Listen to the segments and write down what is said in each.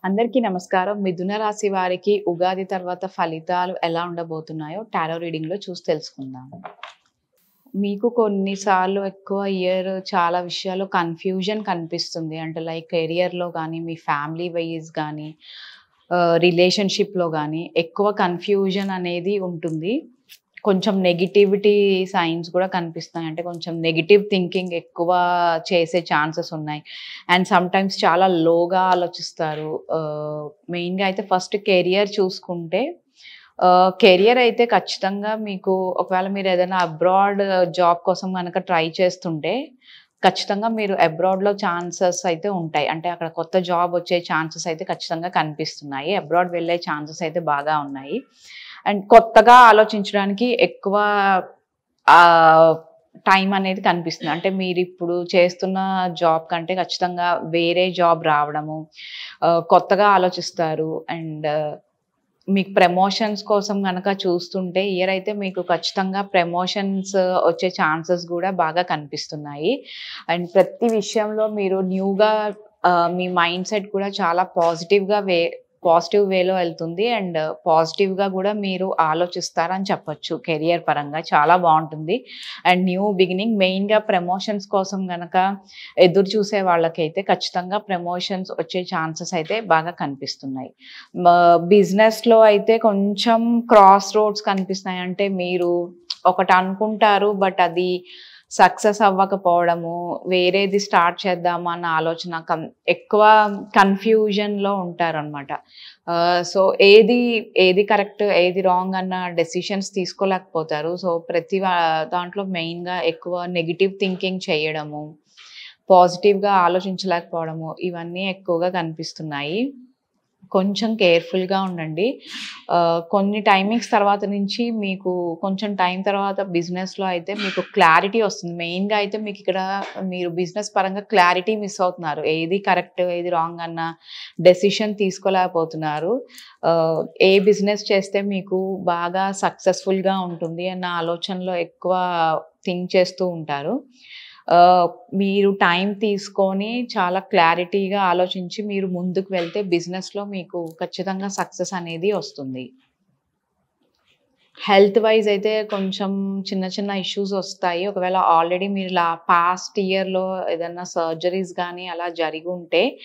అందరికీ నమస్కారం. మిథున రాశి వారికి ఉగాది తర్వాత ఫలితాలు ఎలా ఉండబోతున్నాయో టారో రీడింగ్‌లో చూసి తెలుసుకుందాం. మీకు కొన్నిసార్లు ఎక్కువ ఇయర్ చాలా విషయాల్లో కన్‌ఫ్యూజన్ కనిపిస్తుంది. అంటే లైక్ కెరియర్‌లో గానీ, మీ ఫ్యామిలీ వైస్ గానీ, రిలేషన్‌షిప్‌లో గానీ ఎక్కువ కన్‌ఫ్యూజన్ అనేది ఉంటుంది. కొంచెం నెగెటివిటీ సైన్స్ కూడా కనిపిస్తున్నాయి. అంటే కొంచెం నెగెటివ్ థింకింగ్ ఎక్కువ చేసే ఛాన్సెస్ ఉన్నాయి. అండ్ సమ్‌టైమ్స్ చాలా లోగా ఆలోచిస్తారు. మెయిన్‌గా అయితే ఫస్ట్ కెరియర్ చూసుకుంటే కెరియర్ అయితే ఖచ్చితంగా మీకు ఒకవేళ మీరు ఏదైనా అబ్రాడ్ జాబ్ కోసం గనక ట్రై చేస్తుంటే ఖచ్చితంగా మీరు అబ్రాడ్‌లో ఛాన్సెస్ అయితే ఉంటాయి. అంటే అక్కడ కొత్త జాబ్ వచ్చే ఛాన్సెస్ అయితే ఖచ్చితంగా కనిపిస్తున్నాయి. అబ్రాడ్ వెళ్ళే ఛాన్సెస్ అయితే బాగా ఉన్నాయి. అండ్ కొత్తగా ఆలోచించడానికి ఎక్కువ ఆహ్, టైం అనేది కనిపిస్తుంది. అంటే మీరిప్పుడు చేస్తున్న జాబ్ కంటే ఖచ్చితంగా వేరే జాబ్ రావడము, కొత్తగా ఆలోచిస్తారు. అండ్ మీకు ప్రమోషన్స్ కోసం గనక చూస్తుంటే ఇయర్ అయితే మీకు ఖచ్చితంగా ప్రమోషన్స్ వచ్చే ఛాన్సెస్ గూడా బాగా కనిపిస్తున్నాయి. అండ్ ప్రతి విషయంలో మీరు న్యూగా మీ మైండ్ సెట్ కూడా చాలా పాజిటివ్ వేలో వెళ్తుంది. అండ్ పాజిటివ్‌గా గూడా మీరు ఆలోచిస్తారని చెప్పొచ్చు. కెరియర్ పరంగా చాలా బావుంటుంది. అండ్ న్యూ బిగినింగ్ మెయిన్‌గా ప్రమోషన్స్ కోసం గనక ఎదురు చూసే వాళ్ళకైతే ఖచ్చితంగా ప్రమోషన్స్ వచ్చే ఛాన్సెస్ అయితే బాగా కనిపిస్తున్నాయి. బిజినెస్‌లో అయితే కొంచెం క్రాస్ రోడ్స్ కనిపిస్తున్నాయి. అంటే మీరు ఒకటి అనుకుంటారు. బట్ అది సక్సెస్ అవ్వకపోవడము, వేరేది స్టార్ట్ చేద్దామా అన్న ఆలోచన ఎక్కువ కన్‌ఫ్యూజన్‌లో ఉంటారనమాట. సో, ఏది కరెక్ట్, ఏది రాంగ్ అన్న డెసిషన్స్ తీసుకోలేకపోతారు. సో, దాంట్లో మెయిన్‌గా ఎక్కువ నెగెటివ్ థింకింగ్ చేయడము, పాజిటివ్‌గా ఆలోచించలేకపోవడము, ఇవన్నీ ఎక్కువగా కనిపిస్తున్నాయి. కొంచెం కేర్‌ఫుల్‌గా ఉండండి. కొన్ని టైమింగ్స్ తర్వాత నుంచి మీకు కొంచెం టైం తర్వాత బిజినెస్‌లో అయితే మీకు క్లారిటీ వస్తుంది. మెయిన్‌గా అయితే మీకిక్కడ మీరు బిజినెస్ పరంగా క్లారిటీ మిస్ అవుతున్నారు. ఏది కరెక్ట్, ఏది రాంగ్ అన్న డెసిషన్ తీసుకోలేకపోతున్నారు. ఏ బిజినెస్ చేస్తే మీకు బాగా సక్సెస్‌ఫుల్‌గా ఉంటుంది అన్న ఆలోచనలో ఎక్కువ థింక్ చేస్తూ ఉంటారు. మీరు టైం తీసుకొని చాలా క్లారిటీగా ఆలోచించి మీరు ముందుకు వెళ్తే బిజినెస్‌లో మీకు ఖచ్చితంగా సక్సెస్ అనేది వస్తుంది. హెల్త్ వైస్ అయితే కొంచెం చిన్న చిన్న ఇష్యూస్ వస్తాయి. ఒకవేళ ఆల్రెడీ మీరు పాస్ట్ ఇయర్‌లో ఏదన్నా సర్జరీస్ గానీ అలా జరిగుంటే,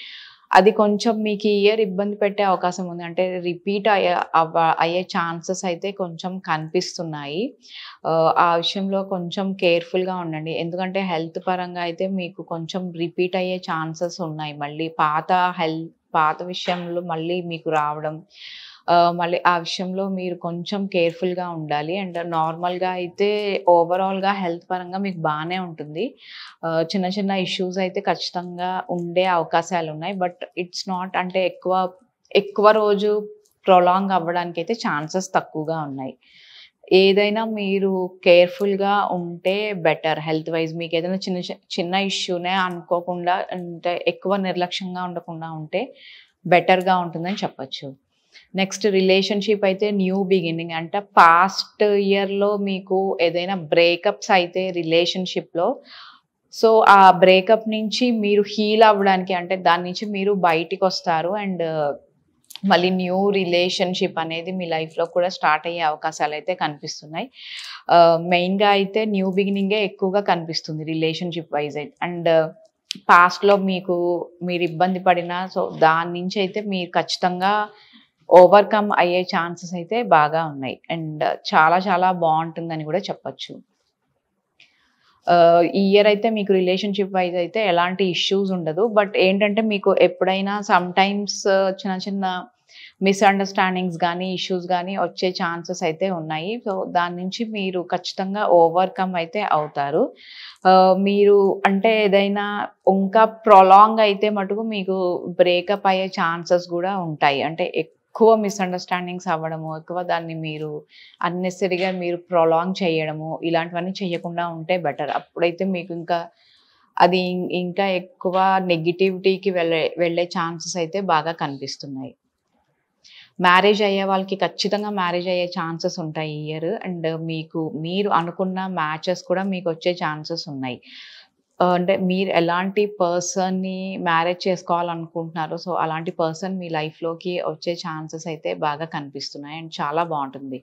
అది కొంచెం మీకు ఈ ఇయర్ ఇబ్బంది పెట్టే అవకాశం ఉంది. అంటే రిపీట్ అయ్యే ఛాన్సెస్ అయితే కొంచెం కనిపిస్తున్నాయి. ఆ విషయంలో కొంచెం కేర్‌ఫుల్‌గా ఉండండి. ఎందుకంటే హెల్త్ పరంగా అయితే మీకు కొంచెం రిపీట్ అయ్యే ఛాన్సెస్ ఉన్నాయి. మళ్ళీ పాత విషయంలో మళ్ళీ మీకు రావడం. మళ్ళీ ఆ విషయంలో మీరు కొంచెం కేర్‌ఫుల్‌గా ఉండాలి. అండ్ నార్మల్‌గా అయితే ఓవరాల్‌గా హెల్త్ పరంగా మీకు బానే ఉంటుంది. చిన్న చిన్న ఇష్యూస్ అయితే ఖచ్చితంగా ఉండే అవకాశాలున్నాయి. బట్ ఇట్స్ నాట్ అంటే ఎక్కువ రోజు ప్రొలాంగ్ అవ్వడానికైతే ఛాన్సెస్ తక్కువగా ఉన్నాయి. ఏదైనా మీరు కేర్‌ఫుల్‌గా ఉంటే బెటర్ హెల్త్ వైస్. మీకేదైనా చిన్న ఇష్యూనే అనుకోకుండా అంటే ఎక్కువ నిర్లక్ష్యంగా ఉండకుండా ఉంటే బెటర్‌గా ఉంటుందని చెప్పొచ్చు. నెక్స్ట్ రిలేషన్‌షిప్ అయితే న్యూ బిగినింగ్. అంటే పాస్ట్ ఇయర్‌లో మీకు ఏదైనా బ్రేకప్స్ అయితే రిలేషన్‌షిప్‌లో సో, ఆ బ్రేకప్ నుంచి మీరు హీల్ అవ్వడానికి అంటే దాని నుంచి మీరు బయటికొస్తారు. అండ్ మళ్ళీ న్యూ రిలేషన్‌షిప్ అనేది మీ లైఫ్‌లో కూడా స్టార్ట్ అయ్యే అవకాశాలైతే కనిపిస్తున్నాయి. మెయిన్‌గా అయితే న్యూ బిగినింగే ఎక్కువగా కనిపిస్తుంది రిలేషన్‌షిప్ వైస్ అయితే. అండ్ పాస్ట్‌లో మీరు ఇబ్బంది పడిన సో, దాని నుంచి అయితే మీరు ఖచ్చితంగా ఓవర్‌కమ్ అయ్యే ఛాన్సెస్ అయితే బాగా ఉన్నాయి. అండ్ చాలా చాలా బావుంటుందని గూడా చెప్పొచ్చు. ఈ ఇయర్ అయితే మీకు రిలేషన్‌షిప్ వైస్ అయితే ఎలాంటి ఇష్యూస్ ఉండదు. బట్ ఏంటంటే మీకు ఎప్పుడైనా సమ్‌టైమ్స్ చిన్న చిన్న మిస్‌అండర్‌స్టాండింగ్స్ గానీ, ఇష్యూస్ గానీ వచ్చే ఛాన్సెస్ అయితే ఉన్నాయి. సో, దాని నుంచి మీరు ఖచ్చితంగా ఓవర్‌కమ్ అయితే అవుతారు. మీరు అంటే ఏదైనా ఇంకా ప్రొలాంగ్ అయితే మటుకు మీకు బ్రేకప్ అయ్యే ఛాన్సెస్ గూడా ఉంటాయి. అంటే ఎక్కువ మిస్‌అండర్‌స్టాండింగ్స్ అవ్వడము, ఎక్కువ దాన్ని మీరు అన్నెసెసరీగా మీరు ప్రొలాంగ్ చేయడము, ఇలాంటివన్నీ చేయకుండా ఉంటే బెటర్. అప్పుడైతే మీకు అది ఇంకా ఎక్కువ నెగెటివిటీకి వెళ్ళే ఛాన్సెస్ అయితే బాగా కనిపిస్తున్నాయి. మ్యారేజ్ అయ్యే వాళ్ళకి ఖచ్చితంగా మ్యారేజ్ అయ్యే ఛాన్సెస్ ఉంటాయి ఈ ఇయర్. అండ్ మీరు అనుకున్న మ్యాచెస్ కూడా మీకొచ్చే ఛాన్సెస్ ఉన్నాయి. అంటే మీరు ఎలాంటి పర్సన్‌ని మ్యారేజ్ చేసుకోవాలనుకుంటున్నారో, సో, అలాంటి పర్సన్ మీ లైఫ్‌లోకి వచ్చే ఛాన్సెస్ అయితే బాగా కనిపిస్తున్నాయి. అండ్ చాలా బావుంటుంది.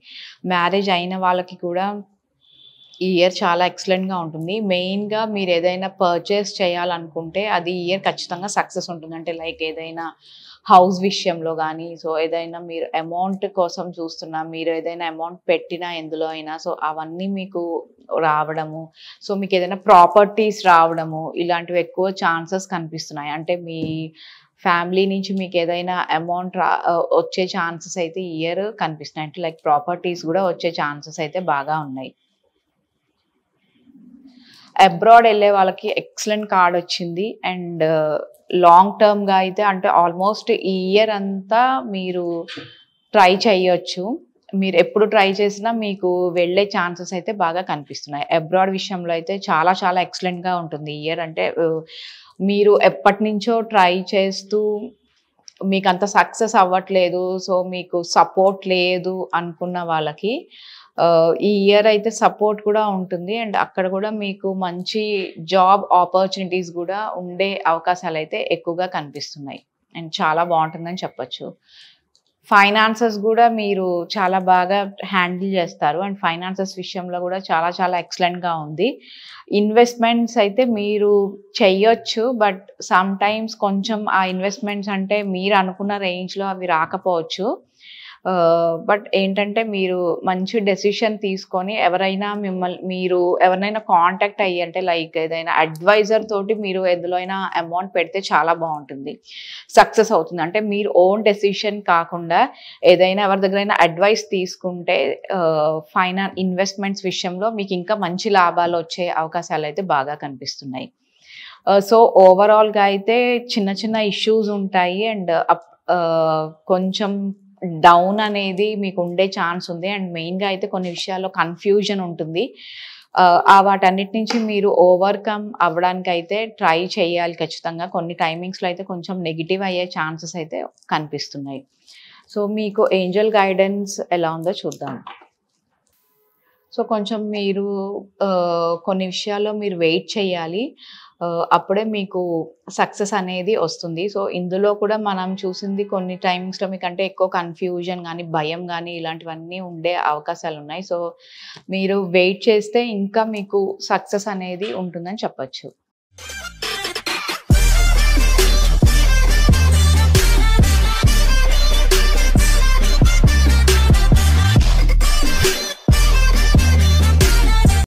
మ్యారేజ్ అయిన వాళ్ళకి కూడా ఈ ఇయర్ చాలా ఎక్సలెంట్‌గా ఉంటుంది. మెయిన్‌గా మీరేదైనా పర్చేస్ చేయాలనుకుంటే అది ఈ ఇయర్ ఖచ్చితంగా సక్సెస్ ఉంటుంది. అంటే లైక్ ఏదైనా హౌస్ విషయంలో గానీ, సో, ఏదైనా మీరు అమౌంట్ కోసం చూస్తున్నా, మీరు ఏదైనా అమౌంట్ పెట్టినా ఎందులో అయినా, సో, అవన్నీ మీకు రావడము, సో, మీకేదైనా ప్రాపర్టీస్ రావడము, ఇలాంటివి ఎక్కువ ఛాన్సెస్ కనిపిస్తున్నాయి. అంటే మీ ఫ్యామిలీ నుంచి మీకేదైనా అమౌంట్ వచ్చే ఛాన్సెస్ అయితే ఈ ఇయర్ కనిపిస్తున్నాయి. అంటే లైక్ ప్రాపర్టీస్ గూడా వచ్చే ఛాన్సెస్ అయితే బాగా ఉన్నాయి. అబ్రాడ్ ఎళ్ళే వాళ్ళకి ఎక్సలెంట్ కార్డొచ్చింది. అండ్ లాంగ్ టర్మ్‌గా అయితే అంటే ఆల్మోస్ట్ ఈ ఇయర్ అంతా మీరు ట్రై చేయొచ్చు. మీరెప్పుడు ట్రై చేసినా మీకు వెళ్ళే ఛాన్సెస్ అయితే బాగా కనిపిస్తున్నాయి. అబ్రాడ్ విషయంలో అయితే చాలా చాలా ఎక్సలెంట్‌గా ఉంటుంది ఈ ఇయర్. అంటే మీరు ఎప్పటినుంచో ట్రై చేస్తూ మీకంత సక్సెస్ అవ్వట్లేదు. సో, మీకు సపోర్ట్ లేదు అనుకున్న వాళ్ళకి ఈ ఇయర్ అయితే సపోర్ట్ కూడా ఉంటుంది. అండ్ అక్కడ కూడా మీకు మంచి జాబ్ ఆపర్చునిటీస్ గూడా ఉండే అవకాశాలైతే ఎక్కువగా కనిపిస్తున్నాయి. అండ్ చాలా బావుంటుందని చెప్పొచ్చు. ఫైనాన్సెస్ గూడా మీరు చాలా బాగా హ్యాండిల్ చేస్తారు. అండ్ ఫైనాన్సెస్ విషయంలో గూడా చాలా చాలా ఎక్సలెంట్‌గా ఉంది. ఇన్వెస్ట్‌మెంట్స్ అయితే మీరు చెయ్యొచ్చు. బట్ సమ్‌టైమ్స్ కొంచెం ఆ ఇన్వెస్ట్‌మెంట్స్ అంటే మీరు అనుకున్న రేంజ్‌లో అవి రాకపోవచ్చు. బట్ ఏంటంటే మీరు మంచి డెసిషన్ తీసుకొని మీరు ఎవరినైనా కాంటాక్ట్ అయ్యి అంటే లైక్ ఏదైనా అడ్వైజర్ తోటి మీరు ఎందులో అయినా అమౌంట్ పెడితే చాలా బావుంటుంది. సక్సెస్ అవుతుంది. అంటే మీరు ఓన్ డెసిషన్ కాకుండా ఏదైనా ఎవరి దగ్గరైనా అడ్వైస్ తీసుకుంటే ఇన్వెస్ట్‌మెంట్స్ విషయంలో మీకు ఇంకా మంచి లాభాలొచ్చే అవకాశాలైతే బాగా కనిపిస్తున్నాయి. సో, ఓవరాల్‌గా అయితే చిన్న చిన్న ఇష్యూస్ ఉంటాయి. అండ్ కొంచెం డౌన్ అనేది మీకుండే ఛాన్స్ ఉంది. అండ్ మెయిన్‌గా అయితే కొన్ని విషయాల్లో కన్‌ఫ్యూజన్ ఉంటుంది. వాటన్నిటి నుంచి మీరు ఓవర్‌కమ్ అవ్వడానికైతే ట్రై చేయాలి ఖచ్చితంగా. కొన్ని టైమింగ్స్‌లో అయితే కొంచెం నెగెటివ్ అయ్యే ఛాన్సెస్ అయితే కనిపిస్తున్నాయి. సో, మీకు ఏంజెల్ గైడెన్స్ ఎలా ఉందో చూద్దాం. సో, కొంచెం మీరు కొన్ని విషయాల్లో మీరు వెయిట్ చేయాలి. అప్పుడే మీకు సక్సెస్ అనేది వస్తుంది. సో, ఇందులో కూడా మనం చూసింది కొన్ని టైమింగ్స్‌లో మీకంటే ఎక్కువ కన్‌ఫ్యూజన్ గానీ, భయం గానీ ఇలాంటివన్నీ ఉండే అవకాశాలున్నాయి. సో, మీరు వెయిట్ చేస్తే ఇంకా మీకు సక్సెస్ అనేది ఉంటుందని చెప్పొచ్చు.